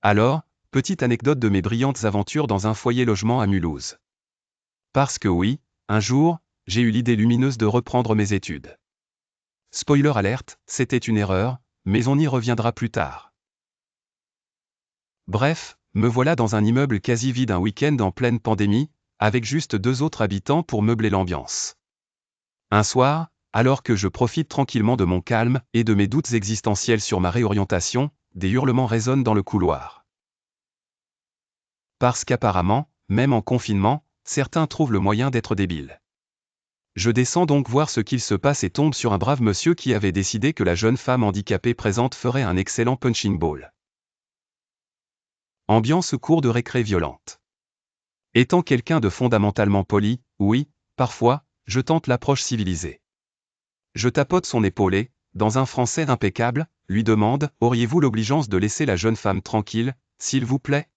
Alors, petite anecdote de mes brillantes aventures dans un foyer logement à Mulhouse. Parce que oui, un jour, j'ai eu l'idée lumineuse de reprendre mes études. Spoiler alerte, c'était une erreur, mais on y reviendra plus tard. Bref, me voilà dans un immeuble quasi vide un week-end en pleine pandémie, avec juste 2 autres habitants pour meubler l'ambiance. Un soir, alors que je profite tranquillement de mon calme et de mes doutes existentiels sur ma réorientation, des hurlements résonnent dans le couloir. Parce qu'apparemment, même en confinement, certains trouvent le moyen d'être débiles. Je descends donc voir ce qu'il se passe et tombe sur un brave monsieur qui avait décidé que la jeune femme handicapée présente ferait un excellent punching ball. Ambiance cour de récré violente. Étant quelqu'un de fondamentalement poli, oui, parfois, je tente l'approche civilisée. Je tapote son épaule et, dans un français impeccable, lui demande « Auriez-vous l'obligeance de laisser la jeune femme tranquille, s'il vous plaît ?»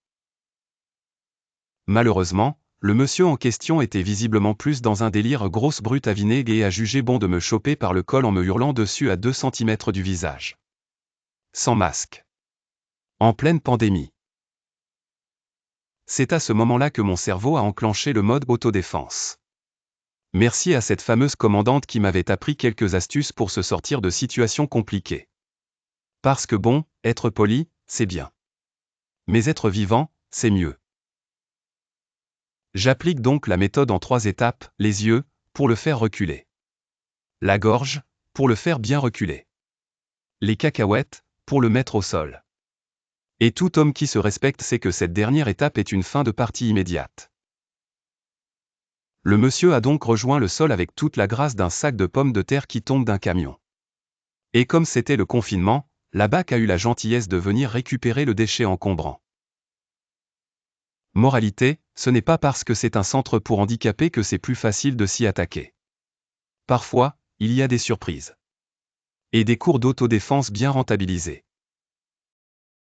Malheureusement, le monsieur en question était visiblement plus dans un délire grosse brute à vinaigre et a jugé bon de me choper par le col en me hurlant dessus à 2 cm du visage. Sans masque. En pleine pandémie. C'est à ce moment-là que mon cerveau a enclenché le mode autodéfense. Merci à cette fameuse commandante qui m'avait appris quelques astuces pour se sortir de situations compliquées. Parce que bon, être poli, c'est bien. Mais être vivant, c'est mieux. J'applique donc la méthode en 3 étapes, les yeux, pour le faire reculer. La gorge, pour le faire bien reculer. Les cacahuètes, pour le mettre au sol. Et tout homme qui se respecte sait que cette dernière étape est une fin de partie immédiate. Le monsieur a donc rejoint le sol avec toute la grâce d'un sac de pommes de terre qui tombe d'un camion. Et comme c'était le confinement, la BAC a eu la gentillesse de venir récupérer le déchet encombrant. Moralité, ce n'est pas parce que c'est un centre pour handicapés que c'est plus facile de s'y attaquer. Parfois, il y a des surprises. Et des cours d'autodéfense bien rentabilisés.